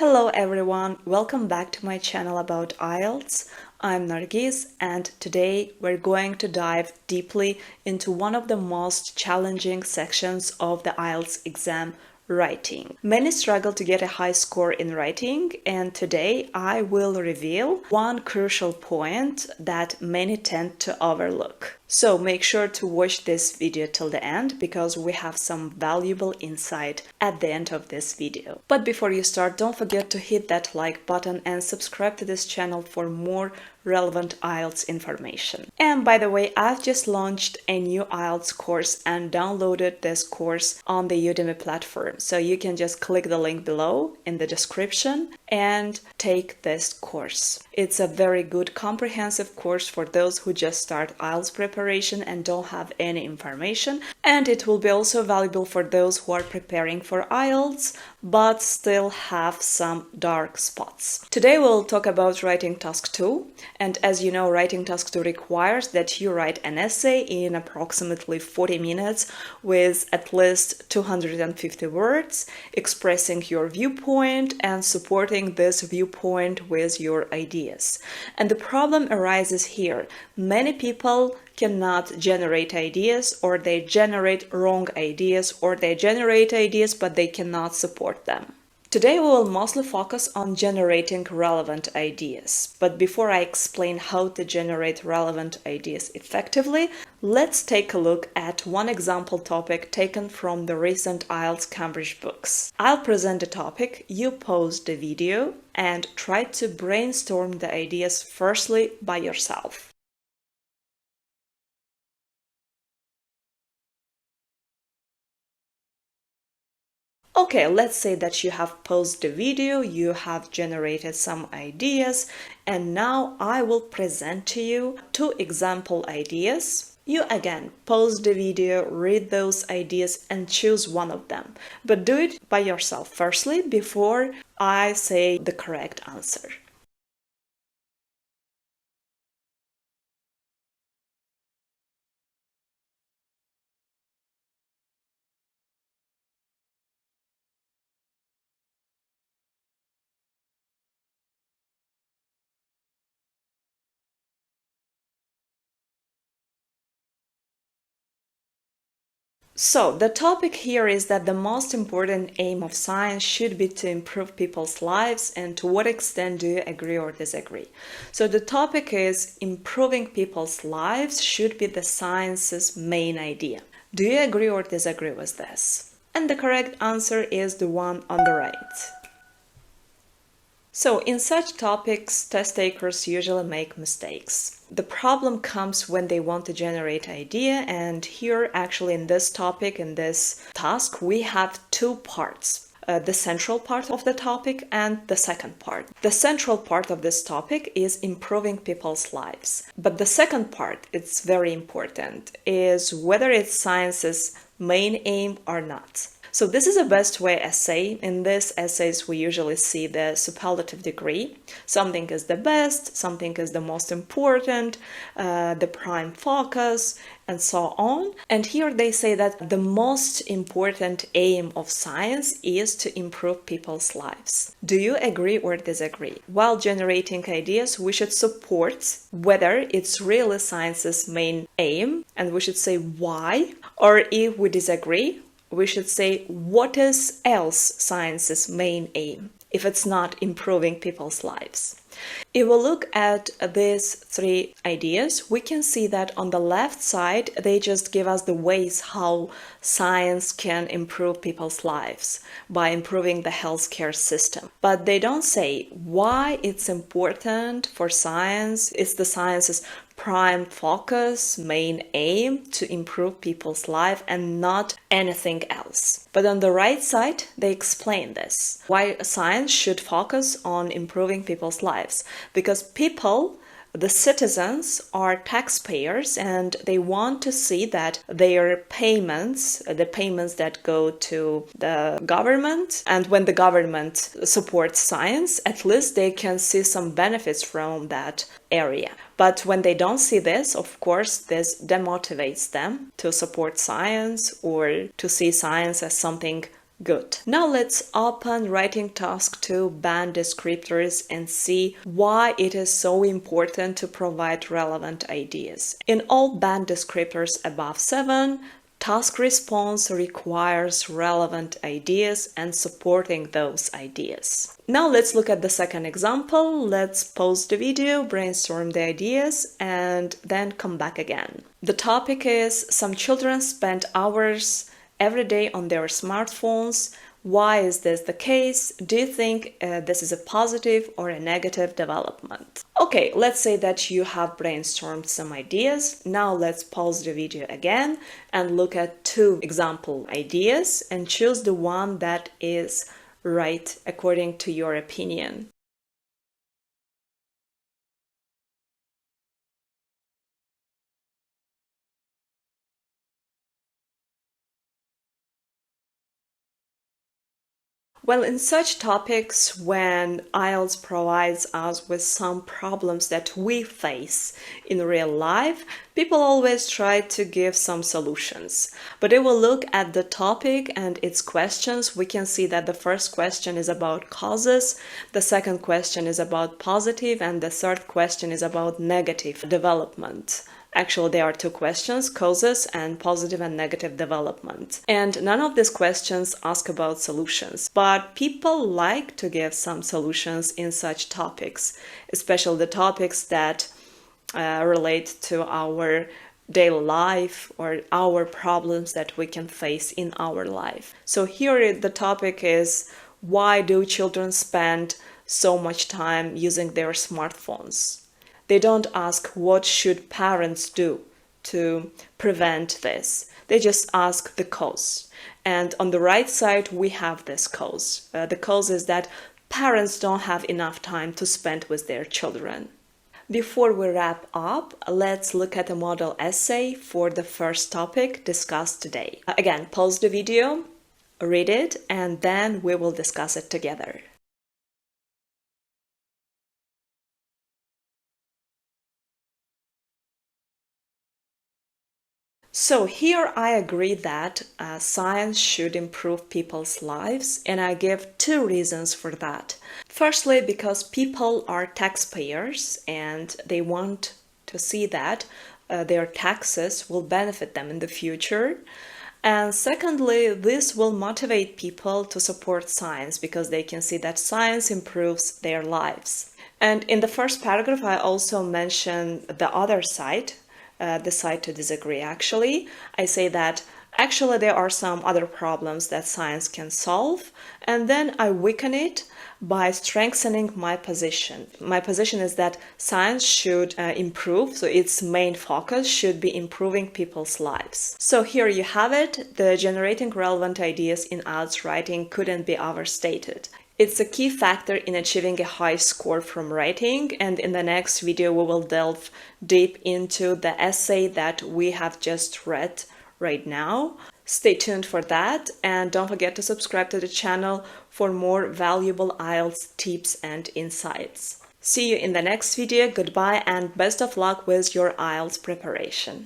Hello everyone, welcome back to my channel about IELTS. I'm Nargis and today we're going to dive deeply into one of the most challenging sections of the IELTS exam, writing. Many struggle to get a high score in writing, and today I will reveal one crucial point that many tend to overlook. So make sure to watch this video till the end because we have some valuable insight at the end of this video. But before you start, don't forget to hit that like button and subscribe to this channel for more relevant IELTS information. And by the way, I've just launched a new IELTS course and downloaded this course on the Udemy platform. So you can just click the link below in the description and take this course. It's a very good comprehensive course for those who just start IELTS preparation and don't have any information. And it will be also valuable for those who are preparing for IELTS but still have some dark spots. Today we'll talk about writing task 2. And as you know, writing task 2 requires that you write an essay in approximately 40 minutes with at least 250 words, expressing your viewpoint and supporting this viewpoint with your ideas. And the problem arises here. Many people cannot generate ideas, or they generate wrong ideas, or they generate ideas but they cannot support them. Today we will mostly focus on generating relevant ideas. But before I explain how to generate relevant ideas effectively, let's take a look at one example topic taken from the recent IELTS Cambridge books. I'll present the topic, you pause the video, and try to brainstorm the ideas firstly by yourself. Okay, let's say that you have paused the video, you have generated some ideas, and now I will present to you two example ideas. You again pause the video, read those ideas and choose one of them, but do it by yourself firstly before I say the correct answer. So, the topic here is that the most important aim of science should be to improve people's lives, and to what extent do you agree or disagree? So, the topic is improving people's lives should be the science's main idea. Do you agree or disagree with this? And the correct answer is the one on the right. So, in such topics, test takers usually make mistakes. The problem comes when they want to generate idea, and here actually in this topic, in this task, we have two parts. The central part of the topic and the second part. The central part of this topic is improving people's lives. But the second part, it's very important, is whether it's science's main aim or not. So this is a best way essay. In these essays, we usually see the superlative degree. Something is the best, something is the most important, the prime focus, and so on. And here they say that the most important aim of science is to improve people's lives. Do you agree or disagree? While generating ideas, we should support whether it's really science's main aim, and we should say why. Or if we disagree, we should say what is else science's main aim if it's not improving people's lives. If we look at these three ideas, we can see that on the left side, they just give us the ways how science can improve people's lives by improving the healthcare system. But they don't say why it's important for science, it's the science's prime focus, main aim to improve people's life and not anything else. But on the right side, they explain this, why science should focus on improving people's lives. Because people, the citizens, are taxpayers and they want to see that their payments, the payments that go to the government, and when the government supports science, at least they can see some benefits from that area. But when they don't see this, of course, this demotivates them to support science or to see science as something Good. Now let's open Writing Task 2 band descriptors and see why it is so important to provide relevant ideas. In all band descriptors above 7, task response requires relevant ideas and supporting those ideas. Now let's look at the second example. Let's pause the video, brainstorm the ideas, and then come back again. The topic is some children spend hours every day on their smartphones. Why is this the case? Do you think this is a positive or a negative development? Okay, let's say that you have brainstormed some ideas. Now let's pause the video again and look at 2 example ideas and choose the one that is right according to your opinion. Well, in such topics, when IELTS provides us with some problems that we face in real life, people always try to give some solutions. But if we look at the topic and its questions, we can see that the first question is about causes, the second question is about positive, and the third question is about negative development. Actually, there are 2 questions, causes and positive and negative development. And none of these questions ask about solutions, but people like to give some solutions in such topics, especially the topics that relate to our daily life or our problems that we can face in our life. So here the topic is, why do children spend so much time using their smartphones? They don't ask what should parents do to prevent this. They just ask the cause. And on the right side, we have this cause. The cause is that parents don't have enough time to spend with their children. Before we wrap up, let's look at a model essay for the first topic discussed today. Again, pause the video, read it, and then we will discuss it together. So here I agree that science should improve people's lives, and I give 2 reasons for that. Firstly, because people are taxpayers and they want to see that their taxes will benefit them in the future. And secondly, this will motivate people to support science because they can see that science improves their lives. And in the first paragraph, I also mentioned the other side. The side to disagree actually. I say that actually there are some other problems that science can solve, and then I weaken it by strengthening my position. My position is that science should improve, so its main focus should be improving people's lives. So here you have it. The generating relevant ideas in IELTS writing couldn't be overstated. It's a key factor in achieving a high score from writing, and in the next video we will delve deep into the essay that we have just read right now. Stay tuned for that, and don't forget to subscribe to the channel for more valuable IELTS tips and insights. See you in the next video. Goodbye and best of luck with your IELTS preparation.